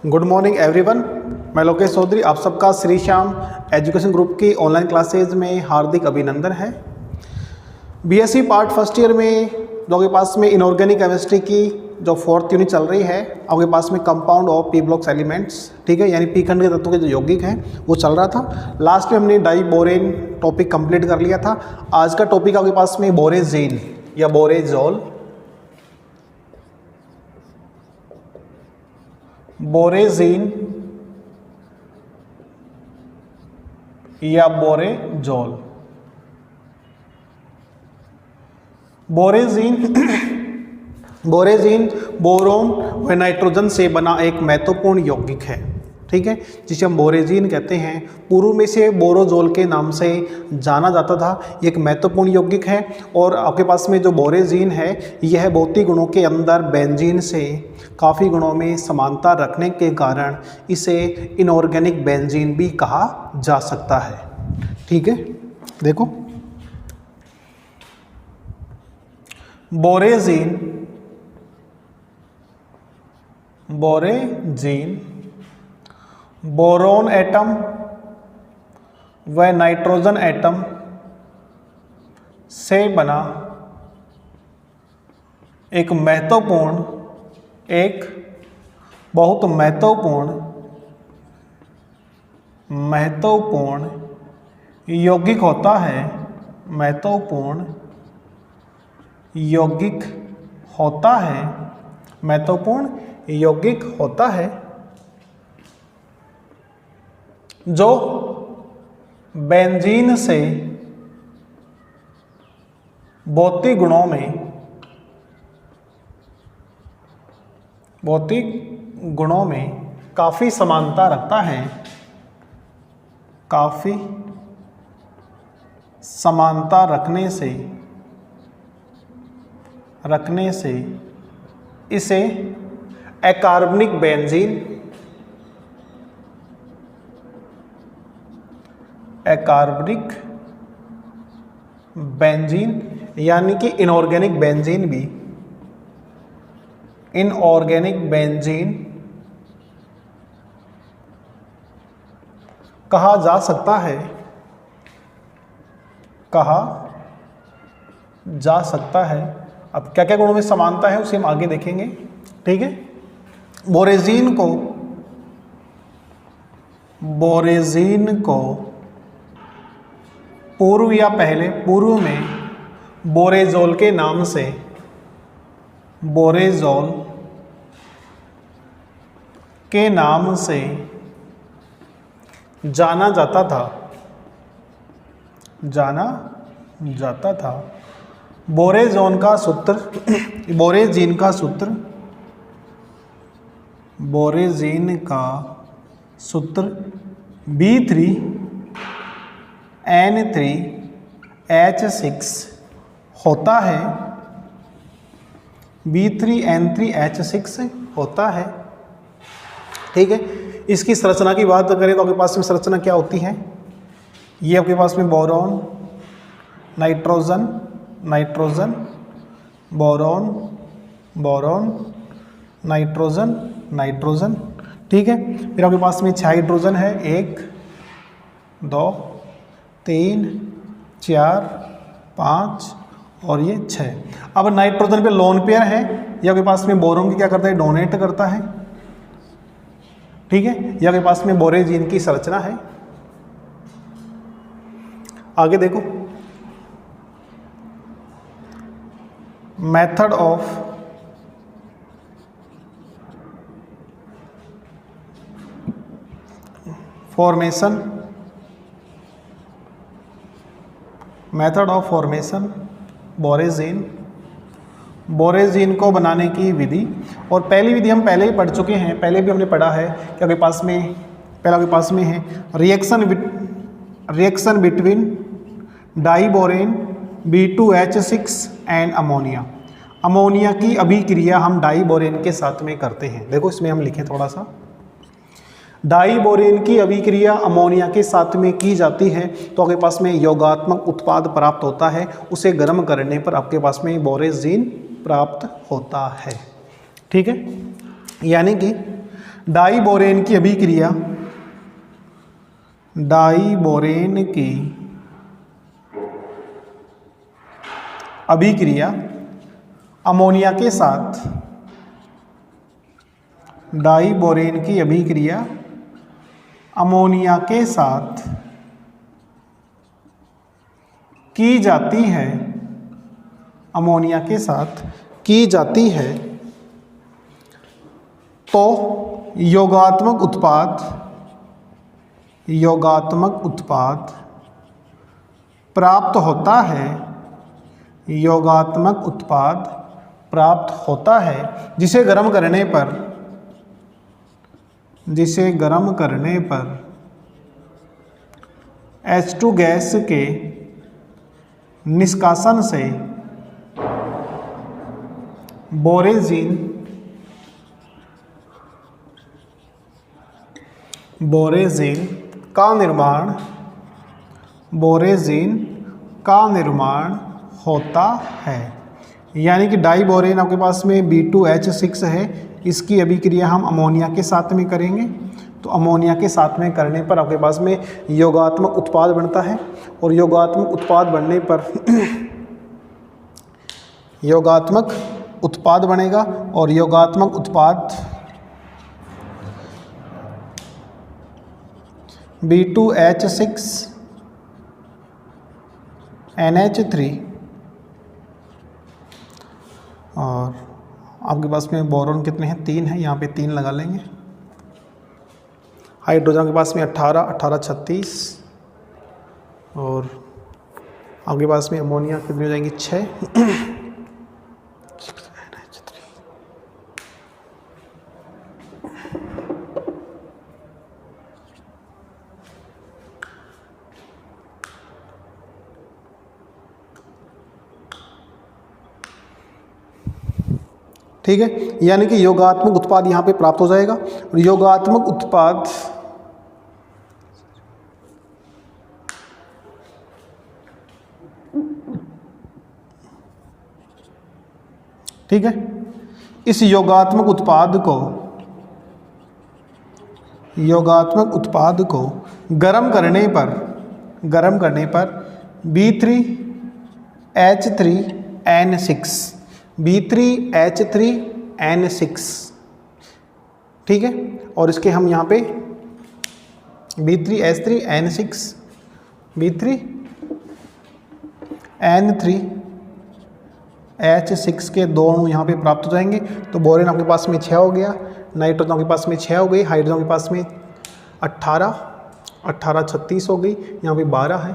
Good morning everyone, मैं लोकेश चौधरी आप सबका श्री श्याम एजुकेशन ग्रुप की ऑनलाइन क्लासेज में हार्दिक अभिनंदन है। बीएससी पार्ट फर्स्ट ईयर में जो आपके पास में इनऑर्गेनिक केमिस्ट्री की जो 4th यूनिट चल रही है, आपके पास में compound of P blocks elements, ठीक है, यानी पी खंड के तत्वों के जो यौगिक हैं वो चल रहा था। लास्ट में हमने डाई बोरेन टॉपिक कंप्लीट कर लिया था। आज का टॉपिक आपके पास में बोरेजीन या बोरेजोल, बोरेजीन या बोरेजोल। बोरेजीन बोरोन व नाइट्रोजन से बना एक महत्वपूर्ण यौगिक है, ठीक है, जिसे हम बोरेजीन कहते हैं। पूर्व में से बोरोजोल के नाम से जाना जाता था। एक महत्वपूर्ण यौगिक है और आपके पास में जो बोरेजीन है यह भौतिक गुणों के अंदर बेंजीन से काफ़ी गुणों में समानता रखने के कारण इसे इनऑर्गेनिक बेंजीन भी कहा जा सकता है, ठीक है। देखो, बोरेजीन बोरोन एटम व नाइट्रोजन एटम से बना एक बहुत महत्वपूर्ण यौगिक होता है। महत्वपूर्ण यौगिक होता है जो बेंजीन से भौतिक गुणों में काफ़ी समानता रखता है। काफ़ी समानता रखने से इसे अकार्बनिक बेंजीन यानी कि इनऑर्गेनिक बेंजीन कहा जा सकता है। अब क्या क्या गुणों में समानता है उसे हम आगे देखेंगे, ठीक है। बोरेजीन को पूर्व में बोरेजोल के नाम से जाना जाता था। बोरेजीन का सूत्र B3N3H6 होता है। B3N3H6 होता है, ठीक है। इसकी संरचना की बात करें तो आपके पास में संरचना क्या होती है? ये आपके पास में बोरोन, नाइट्रोजन, बोरोन, नाइट्रोजन, ठीक है। फिर आपके पास में 6 हाइड्रोजन है, 1 2 3 4 5 और ये 6। अब नाइट्रोजन पे लोन पेयर है, ये आपके पास में बोरोन की क्या करता है, डोनेट करता है, ठीक है। ये आपके पास में बोरेजीन की संरचना है। आगे देखो, मेथड ऑफ फॉर्मेशन बोरेजीन को बनाने की विधि। और पहली विधि हम पहले ही पढ़ चुके हैं, पहले भी हमने पढ़ा है कि आपके पास में पहला आपके पास में है reaction between diborane B2H6 and ammonia की अभिक्रिया हम डाईबोरेन के साथ में करते हैं। देखो, इसमें हम लिखें थोड़ा सा, डाईबोरेन की अभिक्रिया अमोनिया के साथ में की जाती है तो आपके पास में योगात्मक उत्पाद प्राप्त होता है। उसे गर्म करने पर आपके पास में बोरेजीन प्राप्त होता है। ठीक है, यानी कि डाइबोरेन की अभिक्रिया, डाइबोरेन की अभिक्रिया अमोनिया के साथ, डाइबोरेन की अभिक्रिया अमोनिया के साथ की जाती है, अमोनिया के साथ की जाती है तो योगात्मक उत्पाद प्राप्त होता है, योगात्मक उत्पाद प्राप्त होता है, जिसे गर्म करने पर H2 गैस के निष्कासन से बोरेजीन का निर्माण होता है। यानी कि डाइबोरेन आपके पास में B2H6 है, इसकी अभिक्रिया हम अमोनिया के साथ में करेंगे, तो अमोनिया के साथ में करने पर आपके पास में योगात्मक उत्पाद बनता है, और योगात्मक उत्पाद बनने पर योगात्मक उत्पाद बनेगा, और योगात्मक उत्पाद B2H6 NH3 और आपके पास में बोरॉन कितने हैं, 3 है, यहाँ पे 3 लगा लेंगे। हाइड्रोजन के पास में 18, 18, 36 और आपके पास में अमोनिया कितनी हो जाएंगी, 6। ठीक है, यानी कि योगात्मक उत्पाद यहाँ पे प्राप्त हो जाएगा, और योगात्मक उत्पाद ठीक है, इस योगात्मक उत्पाद को गर्म करने पर B3H3N6 ठीक है, और इसके हम यहाँ पे B3H3N6 के 2 अणु यहाँ पे प्राप्त हो जाएंगे। तो बोरेन आपके पास में 6 हो गया, नाइट्रोजन आपके पास में 6 हो गई, हाइड्रोजन के पास में 18, 18, 36 हो गई, यहाँ पे 12 है,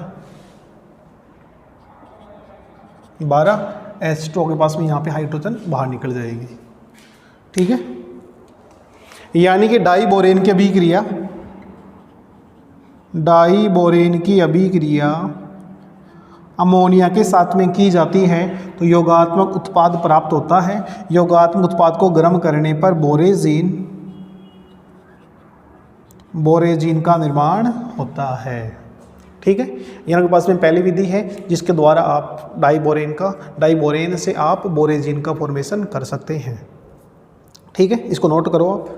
12 H2 के पास में यहाँ पे हाइड्रोजन बाहर निकल जाएगी। ठीक है, यानी कि डाइबोरेन की अभिक्रिया अमोनिया के साथ में की जाती है तो योगात्मक उत्पाद प्राप्त होता है। योगात्मक उत्पाद को गर्म करने पर बोरेजीन का निर्माण होता है। ठीक है, यहाँ के पास में पहली विधि है जिसके द्वारा आप डाइबोरेन से आप बोरेजीन का फॉर्मेशन कर सकते हैं। ठीक है, इसको नोट करो आप।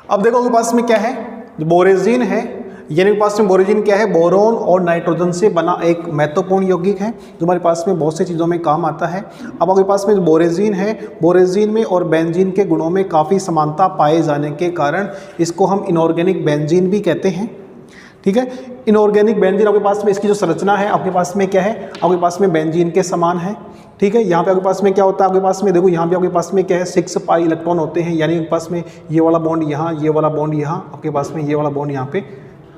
अब देखो आपके पास में क्या है, बोरेजीन है। यानी के पास में बोरेजीन क्या है, बोरोन और नाइट्रोजन से बना एक महत्वपूर्ण यौगिक है जो हमारे पास में बहुत सी चीज़ों में काम आता है। अब आपके पास में बोरेजीन है, बोरेजीन में और बेंजीन के गुणों में काफ़ी समानता पाए जाने के कारण इसको हम इनऑर्गेनिक बेंजीन भी कहते हैं। ठीक है, इनऑर्गेनिक बेंजीन आपके पास में इसकी जो संरचना है आपके पास में क्या है, आपके पास में बेंजीन के समान है। ठीक है। यहाँ पे आपके पास में क्या होता है, आपके पास में देखो यहाँ पे आपके पास में क्या है 6 पाई इलेक्ट्रॉन होते हैं, यानी आपके पास में ये वाला बॉन्ड यहाँ, ये वाला बॉन्ड यहाँ, आपके पास में ये वाला बॉन्ड यहाँ पे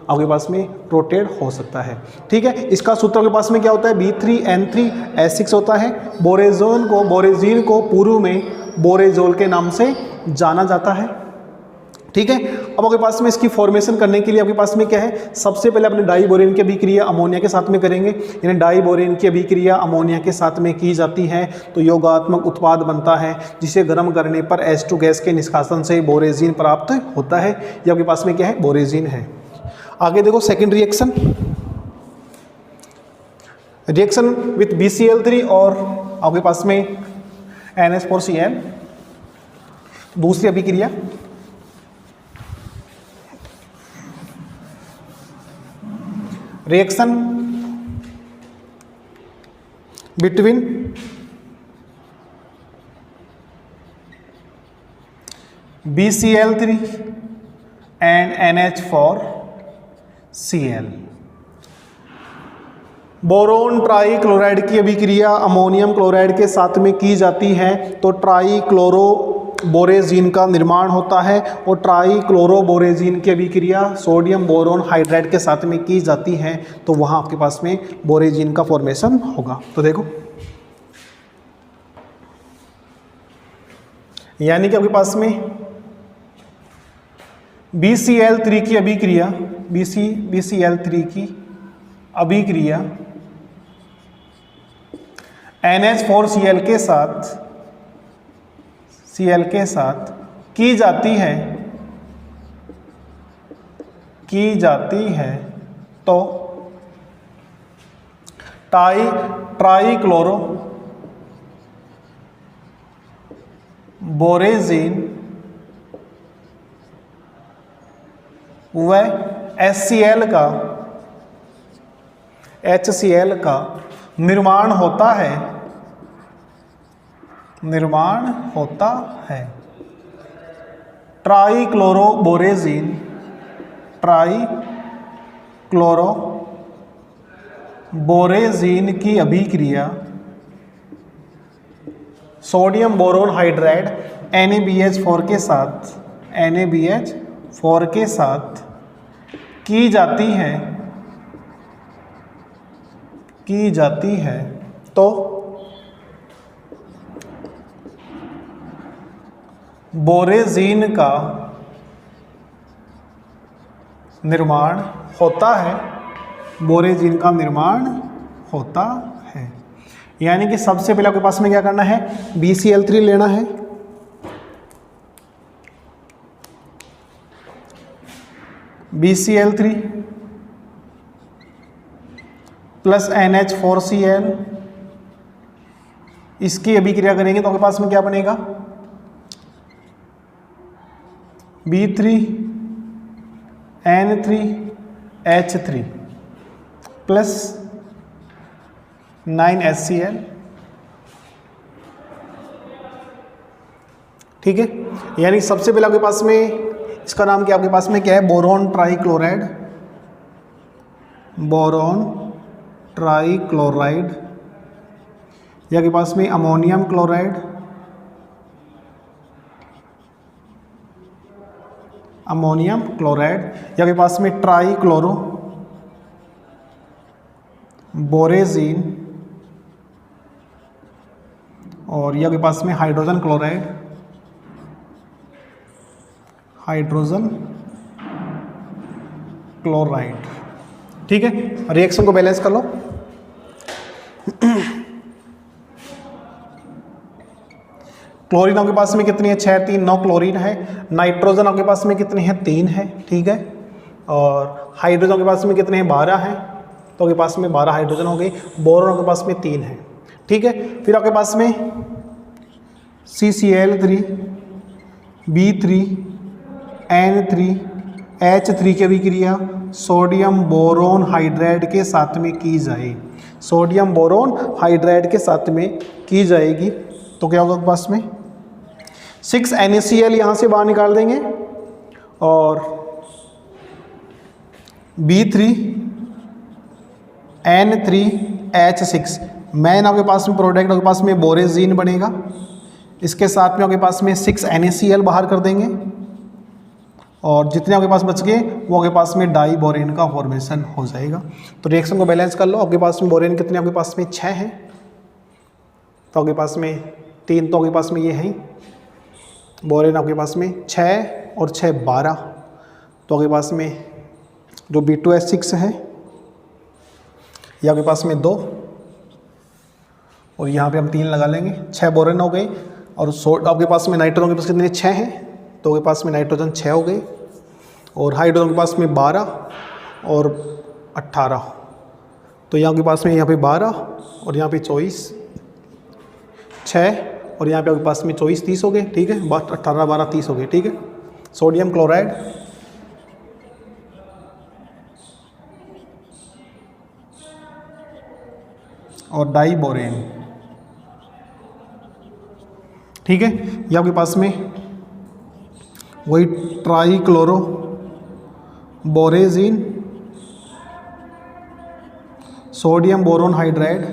आपके पास में रोटेट हो सकता है। ठीक है। इसका सूत्र आपके पास में क्या होता है, B3N3S6 होता है। बोरेजीन को पूर्व में बोरेजोल के नाम से जाना जाता है। ठीक है। अब आपके पास में इसकी फॉर्मेशन करने के लिए आपके पास में क्या है, सबसे पहले अपने डाईबोरेन की अभिक्रिया अमोनिया के साथ में करेंगे, यानी डाईबोरेन की अभिक्रिया अमोनिया के साथ में की जाती है तो योगात्मक उत्पाद बनता है, जिसे गर्म करने पर H2 गैस के निष्कासन से बोरेजीन प्राप्त होता है। ये आपके पास में क्या है, बोरेजीन है। आगे देखो सेकेंड रिएक्शन विथ BCl3 और आपके पास में NH4Cl, दूसरी अभिक्रिया reaction between BCl3 and NH4Cl। Boron try chloride की अभिक्रिया अमोनियम क्लोराइड के साथ में की जाती है तो ट्राई क्लोरो बोरेजीन का निर्माण होता है, और ट्राई क्लोरो बोरेजीन की अभिक्रिया सोडियम बोरोन हाइड्राइड के साथ में की जाती है तो वहाँ आपके पास में बोरेजीन का फॉर्मेशन होगा। तो देखो यानी कि आपके पास में BCl3 की अभिक्रिया BCl3 की अभिक्रिया NH4Cl के साथ की जाती है तो ट्राई क्लोरो बोरेजीन व HCl का निर्माण होता है। ट्राई क्लोरो बोरेजीन की अभिक्रिया सोडियम बोरोन हाइड्राइड NaBH4 के साथ की जाती है तो बोरेजीन का निर्माण होता है। यानी कि सबसे पहले आपके पास में क्या करना है, BCl3 लेना है, BCl3 प्लस NH4Cl, इसकी अभिक्रिया करेंगे तो आपके पास में क्या बनेगा, B3N3H3 प्लस 9HCl। ठीक है। यानी सबसे पहले आपके पास में इसका नाम क्या, आपके पास में क्या है, बोरोन ट्राईक्लोराइड, या के पास में अमोनियम क्लोराइड, या के पास में ट्राई क्लोरो बोरेजीन, और या के पास में हाइड्रोजन क्लोराइड। ठीक है। रिएक्शन को बैलेंस कर लो। क्लोरीन आपके पास में कितनी है, 6 3 9 क्लोरीन है। नाइट्रोजन आपके पास में कितनी है, 3 है। ठीक है। और हाइड्रोजन आपके पास में कितने हैं, 12 है, तो आपके पास में 12 हाइड्रोजन हो गई। बोरोन आपके पास में 3 है। ठीक है। फिर आपके पास में CCl3 B3N3H3 की अभिक्रिया सोडियम बोरोन हाइड्राइड के साथ में की जाएगी तो क्या होगा आपके पास में 6 NaCl यहाँ से बाहर निकाल देंगे, और B3N3H6 मैन आपके पास में प्रोडक्ट आपके पास में बोरेजीन बनेगा, इसके साथ में आपके पास में 6 NaCl बाहर कर देंगे और जितने आपके पास बच गए वो आपके पास में डाई बोरेन का फॉर्मेशन हो जाएगा। तो रिएक्शन को बैलेंस कर लो। आपके पास में बोरेन कितने आपके पास में 6 हैं, तो आपके पास में 3 तो आपके पास में ये हैं बोरेन आपके पास में 6 और 6 12, तो आपके पास में जो B2H6 है ये आपके पास में 2 और यहाँ पे हम 3 लगा लेंगे, 6 बोरेन हो गए। और आपके पास में नाइट्रोजन के पास कितने 6 हैं, तो आपके पास में नाइट्रोजन 6 हो गए और हाइड्रोजन के पास में 12 और 18, तो यहाँ के पास में यहाँ पे 12 और यहाँ पे 24, 6 और यहाँ पे आपके पास में 24 30 हो गए, ठीक है, 18 12 30 हो गए, ठीक है। सोडियम क्लोराइड और डाई बोरेन, ठीक है। ये आपके पास में वही trichloro borazine, sodium boron hydride,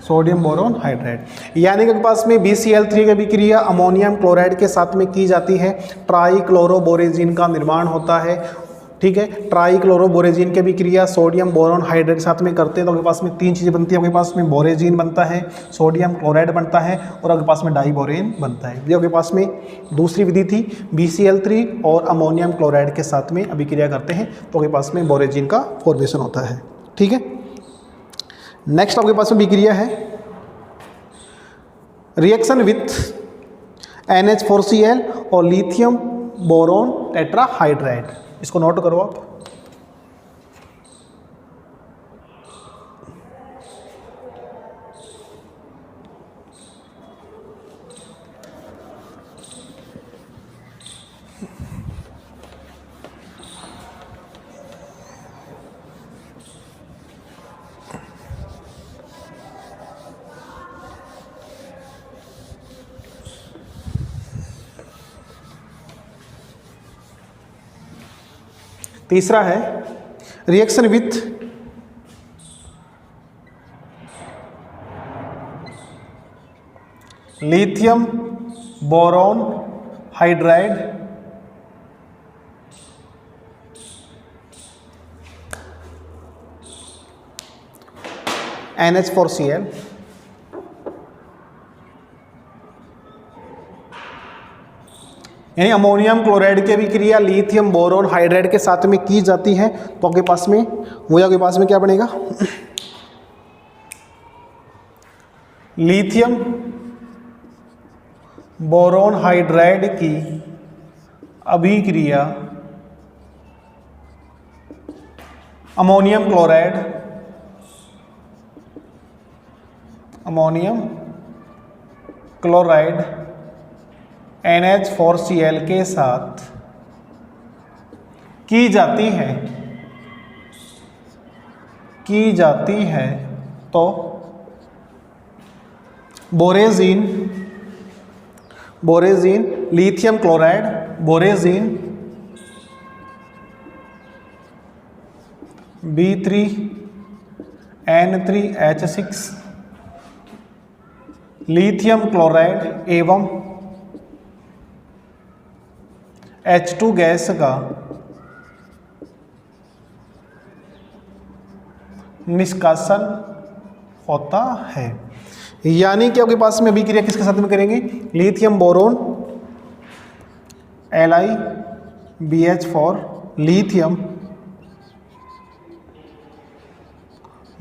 sodium boron hydride, यानी कि पास में BCl3 की भी क्रिया अमोनियम क्लोराइड के साथ में की जाती है, ट्राईक्लोरोबोरेजीन का निर्माण होता है, ठीक है। ट्राईक्लोरोबोरेजीन की भी क्रिया सोडियम बोरोन हाइड्राइड के साथ में करते हैं, तो आपके पास में 3 चीज़ें बनती है। आपके पास में बोरेजीन बनता है, सोडियम क्लोराइड बनता है और आपके पास में डाई बोरेन बनता है। ये आपके पास में दूसरी विधि थी, BCl3 और अमोनियम क्लोराइड के साथ में अभिक्रिया करते हैं, तो आपके पास में बोरेजीन का फॉर्मेशन होता है, ठीक है। नेक्स्ट आपके पास में विक्रिया है रिएक्शन विथ NH4Cl और लिथियम बोरोन टेट्राहाइड्राइड, इसको नोट करो आप। तीसरा है reaction with lithium boron hydride NH4Cl, यानी अमोनियम क्लोराइड की भी क्रिया लिथियम बोरोन हाइड्राइड के साथ में की जाती है, तो आपके पास में वो आपके पास में क्या बनेगा, लिथियम बोरोन हाइड्राइड की अभिक्रिया अमोनियम क्लोराइड NH4Cl के साथ की जाती है तो borazine lithium chloride borazine B3N3H6 lithium chloride एवं H2 गैस का निष्कासन होता है, यानी कि आपके पास में अभिक्रिया किसके साथ में करेंगे, lithium boron LiBH4 lithium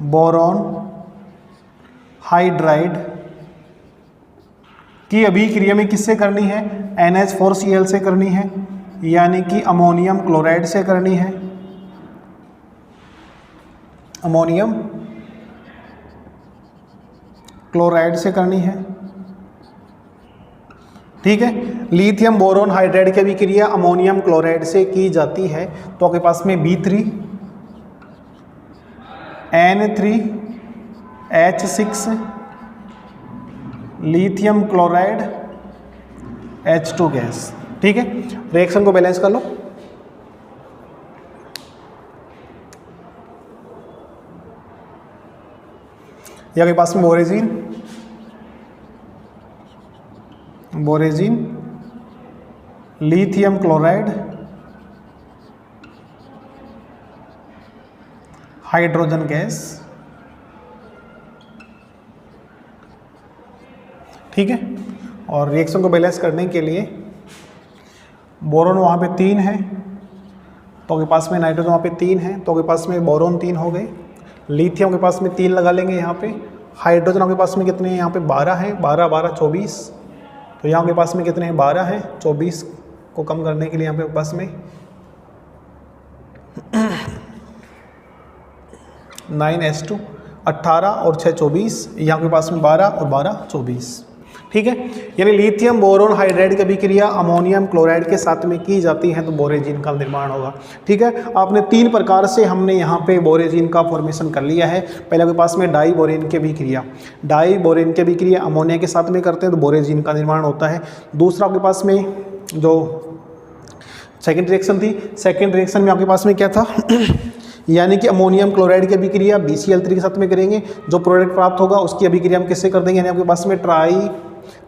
boron hydride की अभिक्रिया में किससे करनी है, NH4Cl से करनी है, यानी कि अमोनियम क्लोराइड से करनी है, अमोनियम क्लोराइड से करनी है, ठीक है। लिथियम बोरोन हाइड्राइड की अभिक्रिया अमोनियम क्लोराइड से की जाती है, तो आपके पास में B3N3H6 lithium chloride H2 gas, ठीक है, रिएक्शन को बैलेंस कर लो। यहाँ के पास में बोरेजीन लिथियम क्लोराइड हाइड्रोजन गैस, ठीक है। और रिएक्शन को बैलेंस करने के लिए बोरोन वहाँ पे 3 है तो के पास में नाइट्रोजन वहाँ पे 3 है तो के पास में बोरोन 3 हो गए। लिथियम के पास में 3 लगा लेंगे यहाँ पे। हाइड्रोजन के पास में कितने हैं यहाँ पे 12 है, 12 12 24, तो यहाँ के पास में कितने हैं 12 है। 24 को कम करने के लिए यहाँ पे पास में 9s2 18 और 6 24, यहाँ के पास में 12 और 12 24, ठीक है। यानी लिथियम बोरोन हाइड्राइड की अभिक्रिया अमोनियम क्लोराइड के साथ में की जाती है तो बोरेजिन का निर्माण होगा, ठीक है। आपने 3 प्रकार से हमने यहाँ पे बोरेजिन का फॉर्मेशन कर लिया है। पहले आपके पास में डाई बोरेन की अभिक्रिया, डाई बोरेन की अभिक्रिया अमोनिया के साथ में करते हैं तो बोरेजिन का निर्माण होता है। दूसरा आपके पास में जो सेकेंड रिएक्शन थी, सेकेंड रिएक्शन में आपके पास में क्या था यानी कि अमोनियम क्लोराइड की अभिक्रिया BCl3 के साथ में करेंगे, जो प्रोडक्ट प्राप्त होगा उसकी अभिक्रिया हम किससे कर देंगे, यानी आपके पास में ट्राई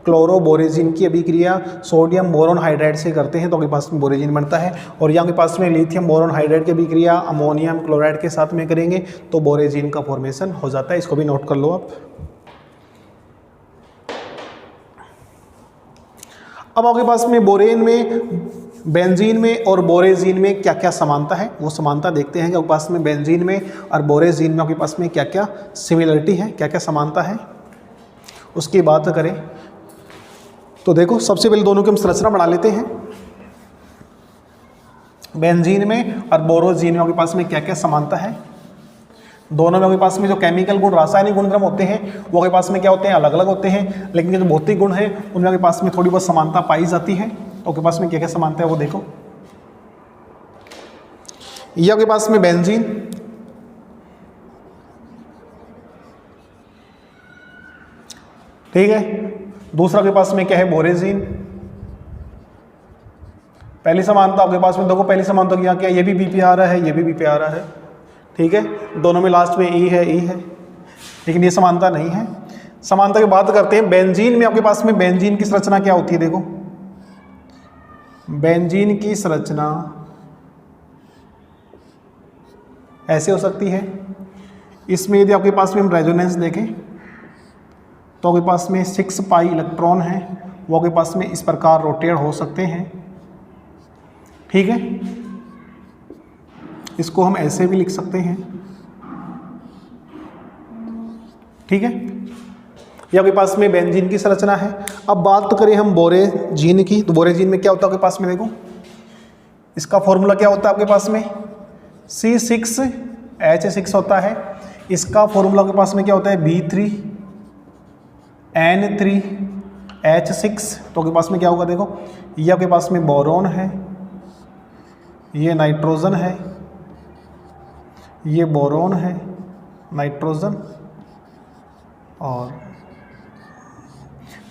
क्लोरोबोरेजिन की अभिक्रिया सोडियम बोरोन हाइड्राइड से करते हैं तो आपके पास में बोरेजिन बनता है। और यहाँ के पास में लिथियम बोरोन हाइड्राइड की अभिक्रिया अमोनियम क्लोराइड के साथ में करेंगे तो बोरेजिन का फॉर्मेशन हो जाता है। इसको भी नोट कर लो आप। अब आपके पास में बोरेन में, बेंजीन में और बोरेजीन में क्या क्या समानता है वो समानता देखते हैं कि आपके पास में बेंजीन में और बोरेजीन में आपके पास में क्या क्या सिमिलरिटी है, क्या क्या समानता है, उसकी बात करें तो देखो सबसे पहले दोनों की हम संरचना बना लेते हैं। बेंजीन में और बोरोजीन में आपके पास में क्या क्या समानता है। दोनों में आपके पास में जो केमिकल गुण, रासायनिक गुणधर्म होते हैं वो आपके पास में क्या होते हैं, अलग अलग होते हैं, लेकिन जो भौतिक गुण है उनमें आपके पास में थोड़ी बहुत समानता पाई जाती है। तो आपके पास में क्या क्या समानता है वो देखो। ये आपके पास में बेंजीन, ठीक है। दूसरा के पास में क्या है, बोरेजीन। पहली समानता आपके पास में देखो, पहली समानता क्या क्या, ये भी बी पे आ रहा है, ये भी बी पे आ रहा है, ठीक है। दोनों में लास्ट में ई है, लेकिन ये समानता नहीं है। समानता की बात करते हैं। बेंजीन में आपके पास में बेंजीन की संरचना क्या होती है, देखो बेंजीन की संरचना ऐसे हो सकती है। इसमें यदि आपके पास में हम रेजोनेंस देखें तो आपके पास में 6 पाई इलेक्ट्रॉन है, वो आपके पास में इस प्रकार रोटेट हो सकते हैं, ठीक है। इसको हम ऐसे भी लिख सकते हैं, ठीक है। ये आपके पास में बेंजीन की संरचना है। अब बात तो करें हम बोरेजीन की, तो बोरेजीन में क्या होता है आपके पास में, देखो इसका फॉर्मूला क्या होता है आपके पास में, C6H6 होता है। इसका फॉर्मूला आपके पास में क्या होता है, B3N3H6। तो आपके पास में क्या होगा, देखो ये आपके पास में बोरोन है, ये नाइट्रोजन है, ये बोरोन है, नाइट्रोजन, और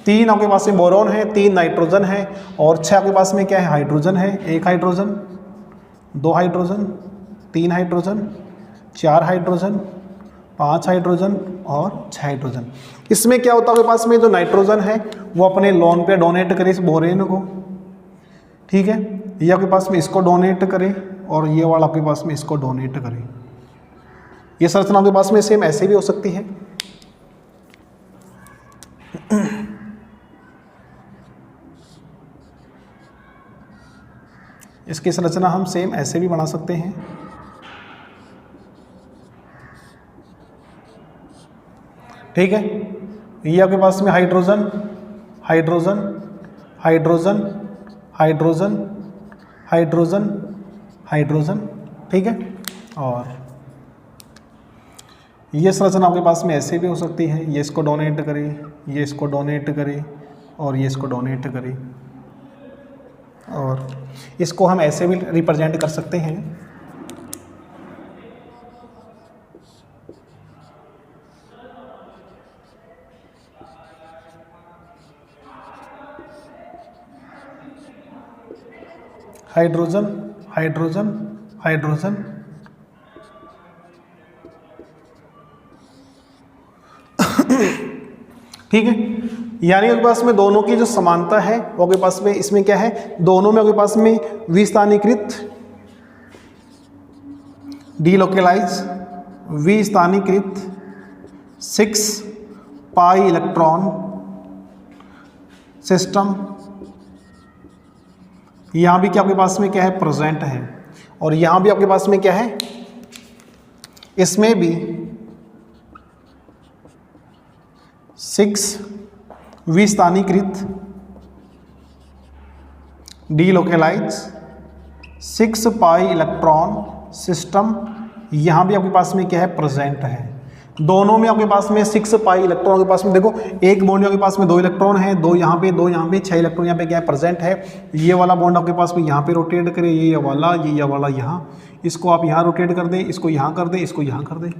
3 आपके पास में बोरोन है, 3 नाइट्रोजन है, और 6 आपके पास में क्या है, हाइड्रोजन है। 1 hydrogen, 2 hydrogen, 3 hydrogen, 4 hydrogen, 5 hydrogen और 6 हाइड्रोजन। इसमें क्या होता है आपके पास में, जो नाइट्रोजन है वो अपने लोन पे डोनेट करे इस बोरेन को, ठीक है। ये आपके पास में इसको डोनेट करे और ये वाला आपके पास में इसको डोनेट करे। ये संरचना आपके पास में सेम ऐसे भी हो सकती है। इसकी संरचना हम सेम ऐसे भी बना सकते हैं, ठीक है। ये आपके पास में hydrogen, hydrogen, hydrogen, hydrogen, hydrogen, hydrogen, ठीक है। और ये संरचना आपके पास में ऐसे भी हो सकती है, ये इसको डोनेट करे, ये इसको डोनेट करे और ये इसको डोनेट करे, और इसको हम ऐसे भी रिप्रेजेंट कर सकते हैं। Hydrogen hydrogen hydrogen. ठीक है, यानी आपके पास में दोनों की जो समानता है वो आपके पास में इसमें क्या है, दोनों में आपके पास में विस्थानीकृत डीलोकेलाइज विस्थानीकृत 6 पाई इलेक्ट्रॉन सिस्टम, यहां भी क्या आपके पास में क्या है, प्रेजेंट है। और यहां भी आपके पास में क्या है, इसमें भी 6 विस्थानीकृत डीलोकेलाइज 6 पाई इलेक्ट्रॉन सिस्टम, यहां भी आपके पास में क्या है, प्रेजेंट है। दोनों में आपके पास में 6 पाई इलेक्ट्रॉन के पास में, देखो एक बॉन्ड में आपके पास में 2 इलेक्ट्रॉन है, 2 यहाँ पे 2 यहाँ पे, 6 इलेक्ट्रॉन यहाँ पे क्या है, प्रेजेंट है। ये वाला बॉन्ड आपके पास में यहाँ पे रोटेट करे, ये वाला यहाँ, इसको आप यहाँ रोटेट कर दें, इसको यहाँ कर दें, इसको यहाँ कर दें।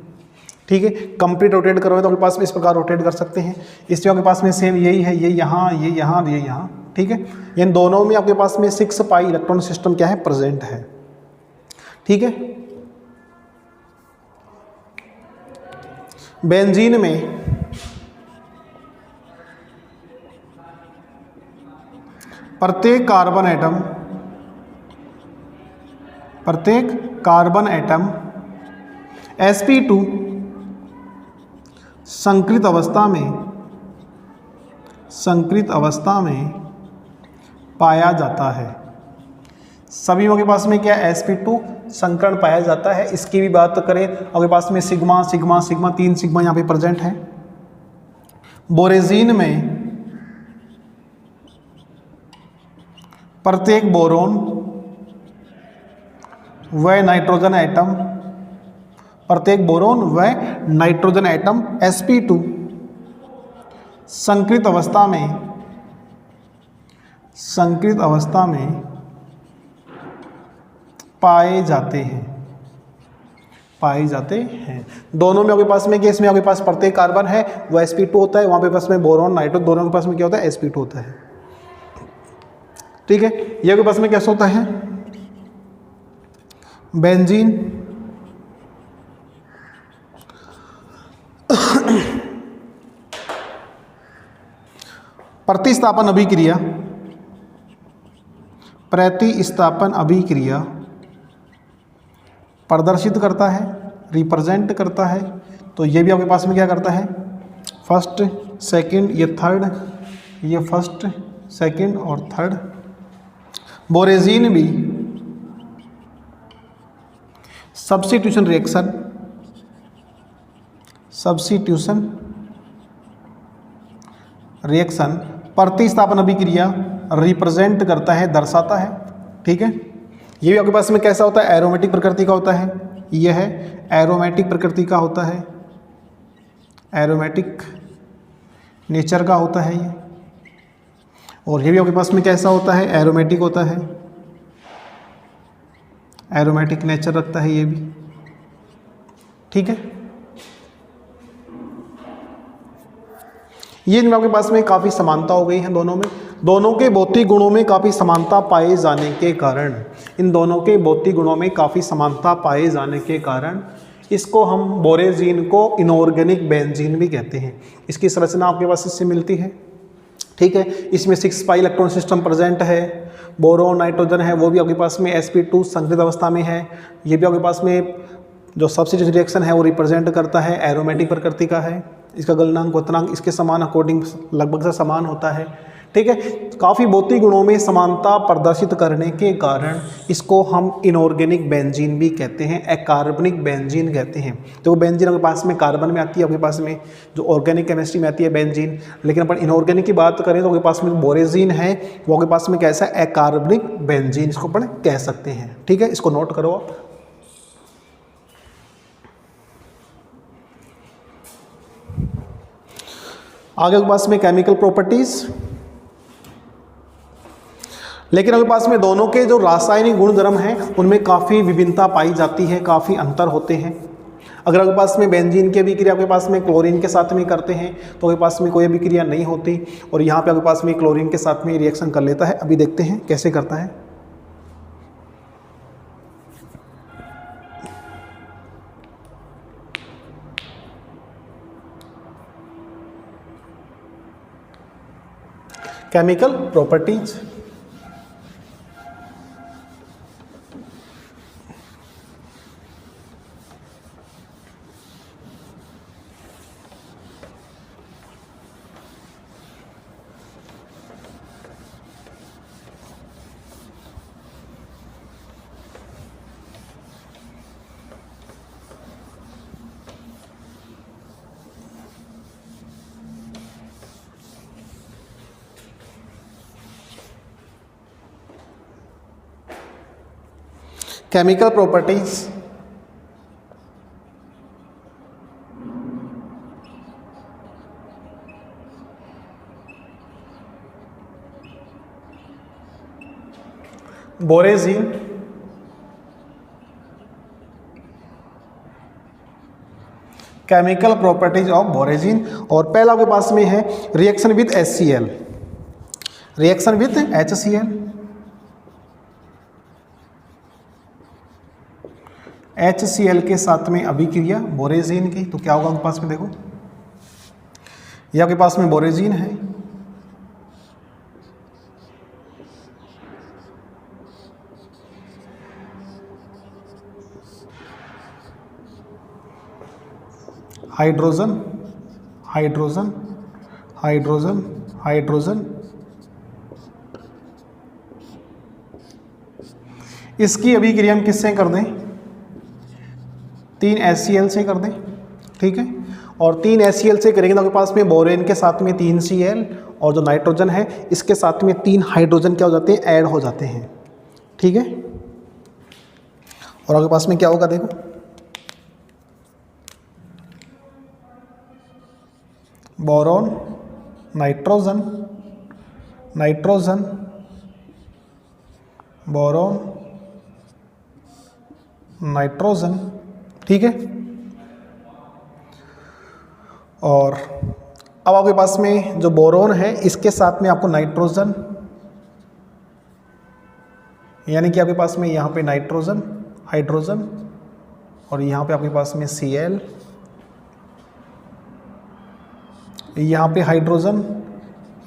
ठीक है, कंप्लीट रोटेट करोगे तो आपके पास में इस प्रकार रोटेट कर सकते हैं। इसमें आपके पास में सेम यही है, ये यहाँ ये यहाँ ये यहाँ। ठीक है, इन दोनों में आपके पास में 6 पाई इलेक्ट्रॉन सिस्टम क्या है, प्रेजेंट है। ठीक है, बेंजीन में प्रत्येक कार्बन एटम sp2 संकृत अवस्था में पाया जाता है। सभी के पास में क्या है, sp2 संकरण पाया जाता है। इसकी भी बात करें आपके पास में सिग्मा सिग्मा सिग्मा 3 सिग्मा यहाँ पे प्रेजेंट है। बोरेजीन में प्रत्येक बोरोन व नाइट्रोजन एटम sp2 संकृत अवस्था में पाए जाते हैं। दोनों में आपके पास में क्या, इसमें आपके पास प्रत्येक कार्बन है वो sp2 होता है, वहां पे पास में बोरोन नाइट्रोजन दोनों के पास में क्या होता है, sp2 होता है। ठीक है, ये के पास में कैसे होता है, बेंजीन प्रतिस्थापन अभिक्रिया प्रदर्शित करता है, रिप्रेजेंट करता है। तो ये भी आपके पास में क्या करता है, फर्स्ट सेकंड, ये थर्ड, ये फर्स्ट सेकंड और थर्ड। बोरेजीन भी सब्स्टिट्यूशन रिएक्शन प्रतिस्थापन अभिक्रिया रिप्रेजेंट करता है, दर्शाता है। ठीक है, ये भी आपके पास में कैसा होता है, एरोमेटिक प्रकृति का होता है। यह है एरोमेटिक प्रकृति का होता है, एरोमेटिक नेचर का होता है ये। और ये भी आपके पास में कैसा होता है, एरोमेटिक होता है, एरोमेटिक नेचर रखता है ये भी। ठीक है, ये इनमें आपके पास में काफ़ी समानता हो गई है दोनों में। दोनों के भौतिक गुणों में काफ़ी समानता पाए जाने के कारण, इन दोनों के भौतिक गुणों में काफ़ी समानता पाए जाने के कारण इसको हम बोरेजीन को इनऑर्गेनिक बेंजीन भी कहते हैं। इसकी संरचना आपके पास इससे मिलती है। ठीक है, इसमें 6 पाई इलेक्ट्रॉन सिस्टम प्रेजेंट है। बोरोन नाइट्रोजन है वो भी आपके पास में sp2 संकृत अवस्था में है। ये भी आपके पास में जो सब्स्टिट्यूशन रिएक्शन है वो रिप्रेजेंट करता है, एरोमेटिक प्रकृति का है। इसका गलनांक क्वथनांक इसके समान अकॉर्डिंग लगभग से समान होता है। ठीक है, काफ़ी भौतिक गुणों में समानता प्रदर्शित करने के कारण इसको हम इनऑर्गेनिक बेंजीन भी कहते हैं, अकार्बनिक बेंजीन कहते हैं। तो वो बेंजीन आपके पास में कार्बन में आती है, आपके पास में जो ऑर्गेनिक केमिस्ट्री में आती है बेंजीन। लेकिन अपन इनऑर्गेनिक की बात करें तो आपके पास में बोरेजीन है वो आपके पास में कैसा है, अकार्बनिक बेंजीन इसको अपन कह सकते हैं। ठीक है, इसको नोट करो आप। आगे आपके पास में केमिकल प्रॉपर्टीज, लेकिन आपके पास में दोनों के जो रासायनिक गुणधर्म हैं उनमें काफ़ी विभिन्नता पाई जाती है, काफ़ी अंतर होते हैं। अगर आपके पास में बेंजीन की अभिक्रिया आपके पास में क्लोरीन के साथ में करते हैं तो आपके पास में कोई अभिक्रिया नहीं होती, और यहाँ पे आपके पास में क्लोरीन के साथ में रिएक्शन कर लेता है। अभी देखते हैं कैसे करता है। Chemical properties. Chemical properties. Borazine, chemical properties of borazine. और पहला आपके पास में है reaction with HCl, reaction with HCl, HCl के साथ में अभिक्रिया बोरेजीन की। तो क्या होगा आपके पास में, देखो ये आपके पास में बोरेजीन है, हाइड्रोजन हाइड्रोजन हाइड्रोजन हाइड्रोजन, इसकी अभिक्रिया हम किससे कर दें, 3 HCl से कर दें, ठीक है। और 3 HCl से करेंगे तो आपके पास में बोरेन के साथ में 3 Cl और जो नाइट्रोजन है इसके साथ में 3 हाइड्रोजन क्या हो जाते हैं, ऐड हो जाते हैं, ठीक है। और आपके पास में क्या होगा, देखो boron nitrogen nitrogen boron nitrogen, ठीक है। और अब आपके पास में जो बोरोन है इसके साथ में आपको नाइट्रोजन, यानी कि आपके पास में यहाँ पे नाइट्रोजन हाइड्रोजन और यहाँ पे आपके पास में Cl, यहाँ पे हाइड्रोजन,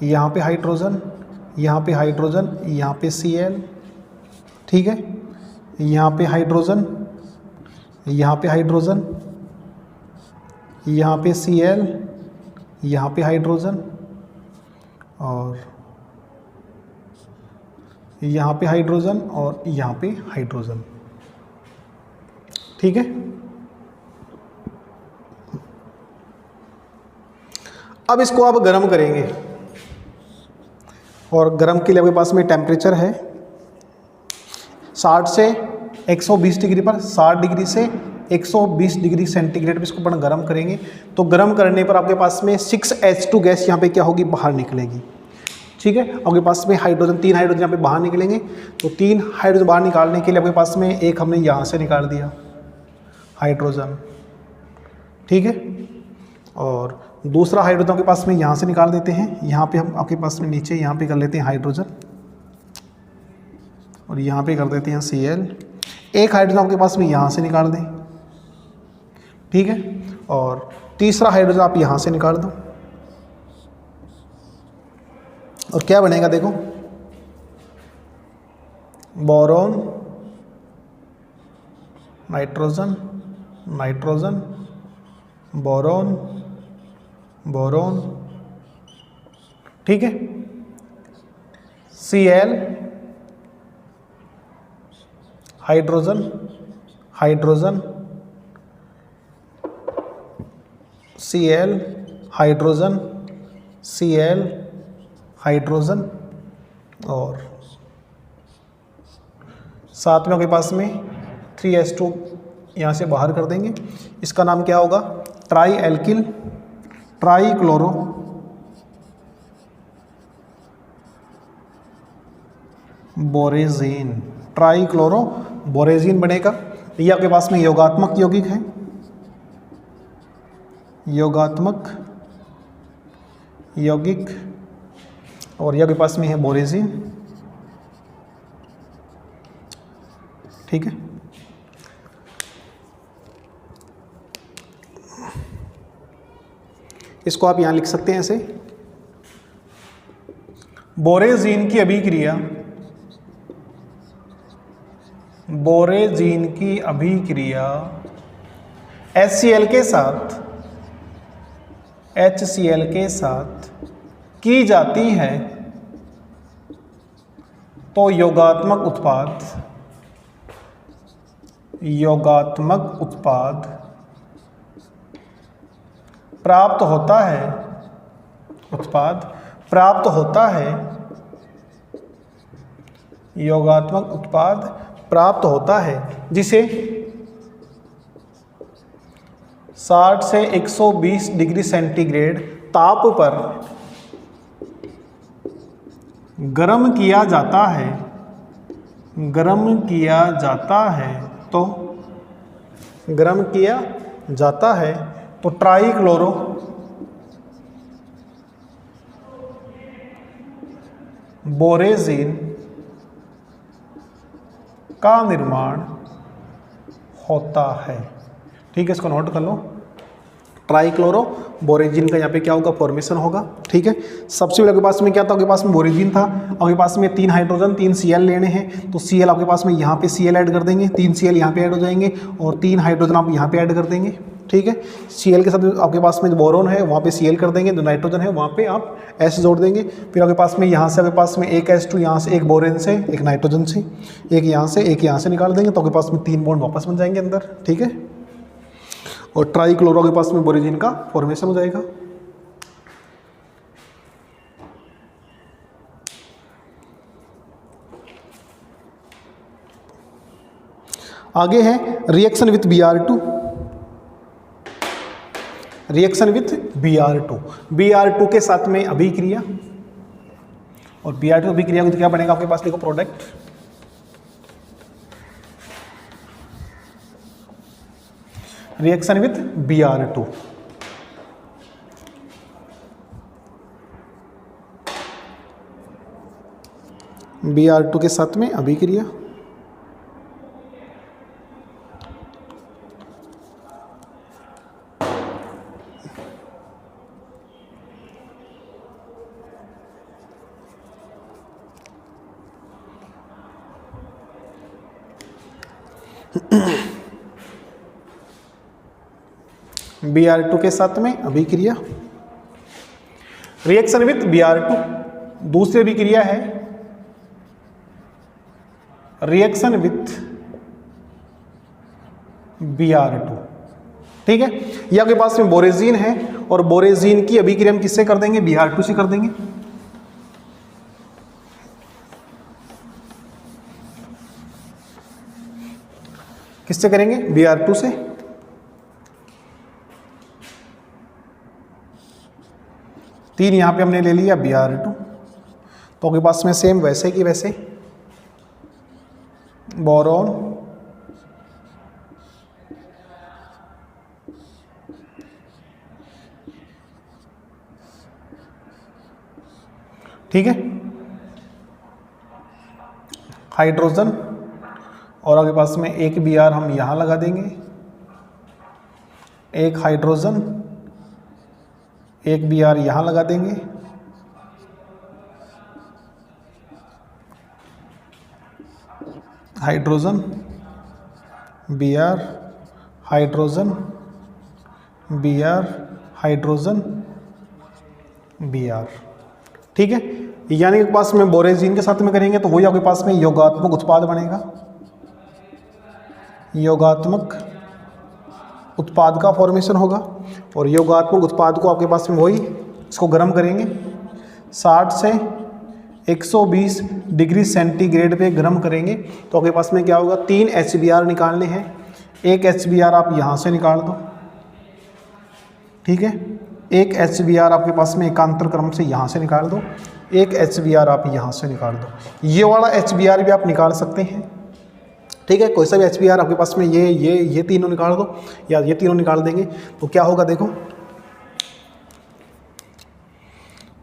यहाँ पे हाइड्रोजन, यहाँ पे हाइड्रोजन, यहाँ पे Cl, ठीक है। यहाँ पे हाइड्रोजन, यहाँ पे हाइड्रोजन, यहाँ पे Cl, यहाँ पे हाइड्रोजन और यहाँ पे हाइड्रोजन और यहाँ पे हाइड्रोजन, ठीक है। अब इसको आप गर्म करेंगे और गर्म के लिए आपके पास में टेम्परेचर है 60 से 120 डिग्री पर, 60 डिग्री से 120 डिग्री सेंटीग्रेड पर इसको अपन गर्म करेंगे। तो गर्म करने पर आपके पास में 6H2 गैस यहाँ पे क्या होगी, बाहर निकलेगी, ठीक है। आपके पास में हाइड्रोजन, 3 हाइड्रोजन यहाँ पे बाहर निकलेंगे। तो 3 हाइड्रोजन बाहर निकालने के लिए आपके पास में एक हमने यहाँ से निकाल दिया हाइड्रोजन, ठीक है। और दूसरा हाइड्रोजन आपके पास में यहाँ से निकाल देते हैं, यहाँ पे हम आपके पास में नीचे यहाँ पे कर लेते हैं हाइड्रोजन और यहाँ पे कर देते हैं Cl। एक हाइड्रोजन आपके पास में यहाँ से निकाल दें, ठीक है। और तीसरा हाइड्रोजन आप यहाँ से निकाल दो और क्या बनेगा, देखो boron nitrogen nitrogen boron boron, ठीक है। Cl hydrogen hydrogen Cl hydrogen Cl hydrogen और साथ में आपके पास में 3H2 यहाँ से बाहर कर देंगे। इसका नाम क्या होगा, trialkyl trichloro borazine, trichloro borazine बनेगा। ये आपके पास में योगात्मक यौगिक है, योगात्मक यौगिक, और ये आपके पास में है बोरेजीन, ठीक है। इसको आप यहाँ लिख सकते हैं ऐसे, बोरेजीन की अभिक्रिया, बोरेजीन की अभिक्रिया HCl के साथ, HCl के साथ की जाती है तो योगात्मक उत्पाद प्राप्त होता है, योगात्मक उत्पाद प्राप्त होता है, जिसे 60 से 120 डिग्री सेंटीग्रेड ताप पर गर्म किया जाता है, तो ट्राइक्लोरो बोरेजीन का निर्माण होता है। ठीक है, इसको नोट कर लो। ट्राइक्लोरो बोरेजीन का यहाँ पे क्या होगा, फॉर्मेशन होगा। ठीक है, सबसे पहले आपके पास में क्या था, आपके पास में बोरेजीन था, आपके पास में 3 हाइड्रोजन 3 Cl लेने हैं, तो Cl आपके पास में यहाँ पे Cl ऐड कर देंगे, 3 Cl यहाँ पे ऐड हो जाएंगे और 3 हाइड्रोजन आप यहाँ पे ऐड कर देंगे। ठीक है, Cl के साथ आपके पास में जो बोरोन है वहाँ पे Cl कर देंगे, जो नाइट्रोजन है वहाँ पे आप S जोड़ देंगे। फिर आपके पास में यहाँ से आपके पास में एक H2 यहाँ से, एक बोरेन से, एक नाइट्रोजन से, एक यहाँ से निकाल देंगे, तो आपके पास में 3 बॉन्ड वापस बन जाएंगे अंदर। ठीक है, और ट्राइक्लोरो के पास में बोरेजीन का फॉर्मेशन हो जाएगा। आगे है रिएक्शन विथ Br2, Br2 के साथ में अभिक्रिया, और Br2 अभिक्रिया को क्या बनेगा आपके पास, देखो product reaction with Br2, Br2 के साथ में अभिक्रिया, Br2 के साथ में अभिक्रिया, रिएक्शन विथ Br2। दूसरी अभिक्रिया है रिएक्शन विथ Br2। ठीक है, ये आपके पास में बोरेजीन है, और बोरेजीन की अभिक्रिया हम किससे कर देंगे, Br2 से कर देंगे। किससे करेंगे, Br2 से। तीन यहाँ पे हमने ले लिया Br2, तो आपके पास में सेम वैसे की वैसे बोरोन, ठीक है, हाइड्रोजन, और आपके पास में एक Br हम यहाँ लगा देंगे, एक हाइड्रोजन, एक Br यहाँ लगा देंगे, hydrogen Br, hydrogen Br, hydrogen Br। ठीक है, यानी कि पास में बोरेजीन के साथ में करेंगे तो वही आपके पास में योगात्मक उत्पाद बनेगा, योगात्मक उत्पाद का फॉर्मेशन होगा। और योगात्मक उत्पाद को आपके पास में वही, इसको गर्म करेंगे 60 से 120 डिग्री सेंटीग्रेड पे गर्म करेंगे, तो आपके पास में क्या होगा, 3 HBr निकालने हैं। एक HBr आप यहाँ से निकाल दो, ठीक है, एक HBr आपके पास में एकांतर क्रम से यहाँ से निकाल दो, एक HBr आप यहाँ से निकाल दो। ये वाला HBr भी आप निकाल सकते हैं, ठीक है, कोई सा भी HBr आपके पास में ये तीनों निकाल दो, या ये तीनों निकाल देंगे तो क्या होगा, देखो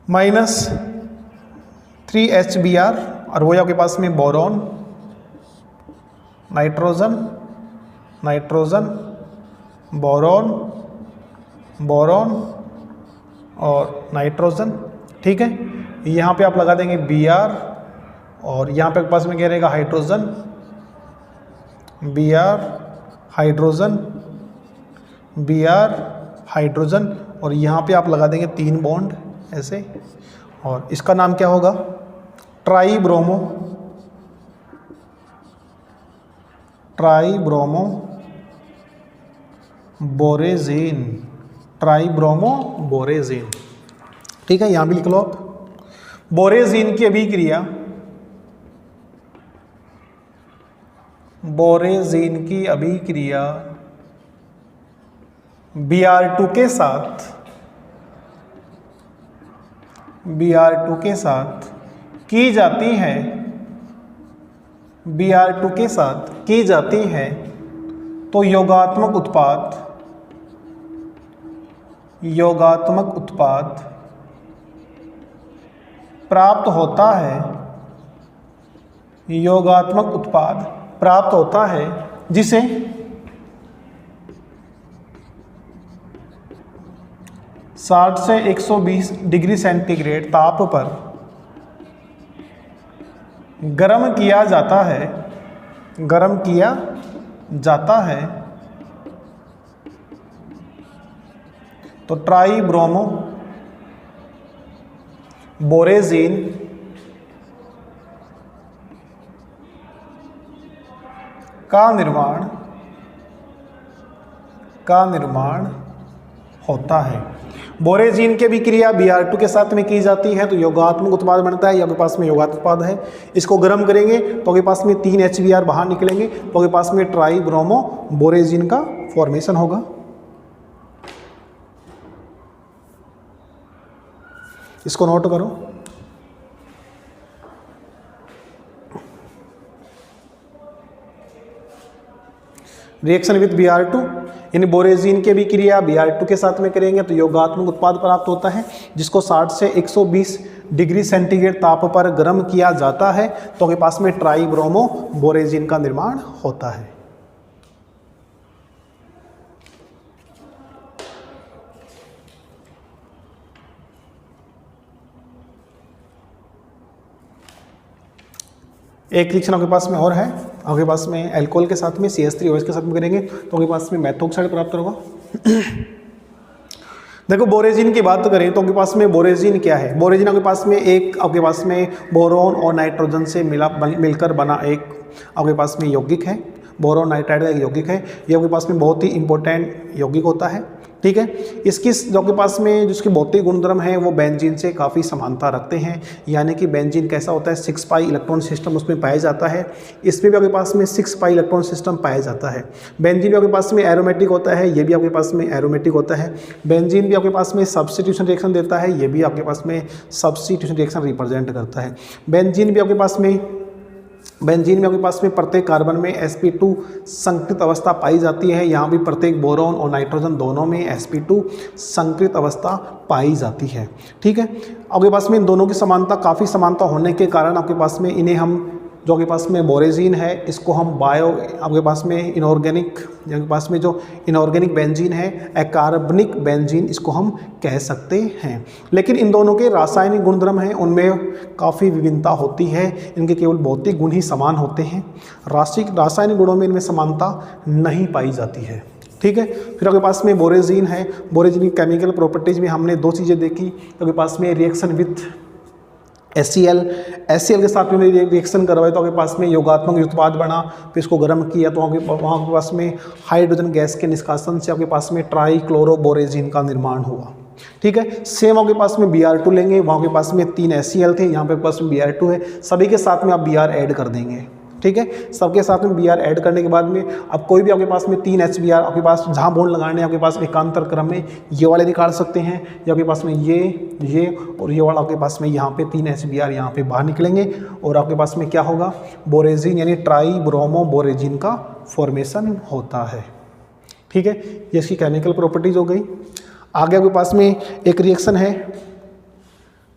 -3 HBr, और वो आपके पास में बोरॉन, नाइट्रोजन, बोरॉन, और नाइट्रोजन। ठीक है, यहाँ पे आप लगा देंगे Br और यहाँ पे पास में क्या रहेगा hydrogen, Br hydrogen, Br hydrogen और यहाँ पे आप लगा देंगे 3 बॉन्ड ऐसे, और इसका नाम क्या होगा ट्राई ब्रोमो बोरेजीन, ट्राई ब्रोमो बोरेजीन। ठीक है, यहाँ भी लिख लो आप। बोरेजीन की अभिक्रिया, बोरेजीन की अभिक्रिया Br2 के साथ, Br2 के साथ की जाती है, Br2 के साथ की जाती है तो योगात्मक उत्पाद प्राप्त होता है, योगात्मक उत्पाद प्राप्त होता है जिसे 60 से 120 डिग्री सेंटीग्रेड ताप पर गर्म किया जाता है, गर्म किया जाता है तो ट्राई ब्रोमो बोरेजीन का निर्माण होता है। बोरेजीन की अभिक्रिया Br2 के साथ में की जाती है तो योगात्मक उत्पाद बनता है, आपके पास में योगात्मक उत्पाद है। इसको गर्म करेंगे तो आपके पास में 3 HBr बाहर निकलेंगे तो आपके पास में ट्राई ब्रोमो बोरेजीन का फॉर्मेशन होगा। इसको नोट करो। रिएक्शन विद Br2 यानी बोरेजीन की अभिक्रिया Br2 के साथ में करेंगे तो योगात्मक उत्पाद प्राप्त होता है जिसको 60 से 120 डिग्री सेंटीग्रेड ताप पर गर्म किया जाता है तो आपके पास में ट्राई ब्रोमो बोरेजीन का निर्माण होता है। एक रिएक्शन आपके पास में और है, आपके पास में अल्कोहल के साथ में CH3OH के साथ में करेंगे तो आपके पास में मेथोक्साइड प्राप्त होगा। देखो बोरेजीन की बात करें तो आपके पास में बोरेजीन क्या है, बोरेजीन आपके पास में एक आपके पास में बोरोन और नाइट्रोजन से मिलकर बना एक आपके पास में यौगिक है, बोरोन नाइट्राइड का एक यौगिक है। ये आपके पास में बहुत ही इंपॉर्टेंट यौगिक होता है। ठीक है, इसकी जो आपके पास में जिसके भौतिक गुणधर्म है वो बेंजीन से काफ़ी समानता रखते हैं, यानी कि बेंजीन कैसा होता है 6 पाई इलेक्ट्रॉन सिस्टम उसमें पाया जाता है, इसमें भी आपके पास में 6 पाई इलेक्ट्रॉन सिस्टम पाया जाता है। बेंजीन भी आपके पास में एरोमेटिक होता है, ये भी आपके पास में एरोमेटिक होता है। बेंजीन भी आपके पास में सब्स्टिट्यूशन रिएक्शन देता है, ये भी आपके पास में सब्स्टिट्यूशन रिएक्शन रिप्रेजेंट करता है। बेंजीन भी आपके पास में प्रत्येक कार्बन में sp2 संकृत अवस्था पाई जाती है। यहाँ भी प्रत्येक बोरोन और नाइट्रोजन दोनों में sp2 संकृत अवस्था पाई जाती है। ठीक है, आपके पास में इन दोनों की समानता काफ़ी समानता होने के कारण आपके पास में इन्हें हम जो आपके पास में बोरेजीन है इसको हम आपके पास में इनऑर्गेनिक, आपके पास में जो इनऑर्गेनिक बेंजीन है अकार्बनिक बेंजीन इसको हम कह सकते हैं। लेकिन इन दोनों के रासायनिक गुणधर्म हैं उनमें काफ़ी विभिन्नता होती है, इनके केवल भौतिक गुण ही समान होते हैं, रासायनिक गुणों में इनमें समानता नहीं पाई जाती है। ठीक है, फिर आपके पास में बोरेजीन है, बोरेजीन की केमिकल प्रॉपर्टीज में हमने 2 चीज़ें देखी। आपके पास में रिएक्शन विथ HCl के साथ में रिएक्शन करवाए तो आपके पास में योगात्मक उत्पाद बना, फिर इसको गर्म किया तो वहाँ के पास में हाइड्रोजन गैस के निष्कासन से आपके पास में ट्राईक्लोरोबोरेजीन का निर्माण हुआ। ठीक है, सेम आपके पास में Br2 लेंगे, वहाँ के पास में 3 HCl थे, यहाँ पे पास में Br2 है, सभी के साथ में आप Br ऐड कर देंगे। ठीक है, सबके साथ में Br ऐड करने के बाद में अब कोई भी आपके पास में 3 HBr आपके पास जहाँ बॉन्ड लगाने आपके पास एकांतर क्रम में ये वाले निकाल सकते हैं, या आपके पास में ये और ये वाला आपके पास में यहाँ पे 3 HBr यहाँ पे बाहर निकलेंगे और आपके पास में क्या होगा बोरेजीन यानी ट्राई ब्रोमो बोरेजीन का फॉर्मेशन होता है। ठीक है, ये इसकी केमिकल प्रॉपर्टीज हो गई। आगे आपके पास में एक रिएक्शन है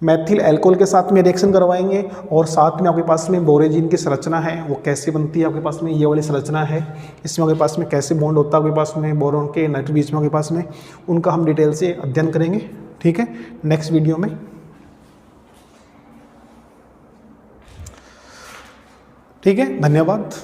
मैथिल अल्कोहल के साथ में रिएक्शन करवाएंगे और साथ में आपके पास में बोरेजीन की संरचना है वो कैसे बनती है, आपके पास में ये वाली संरचना है, इसमें आपके पास में कैसे बॉन्ड होता है आपके पास में बोरोन के नाइट्रोजन बीच में आपके पास में, उनका हम डिटेल से अध्ययन करेंगे। ठीक है, नेक्स्ट वीडियो में। ठीक है, धन्यवाद।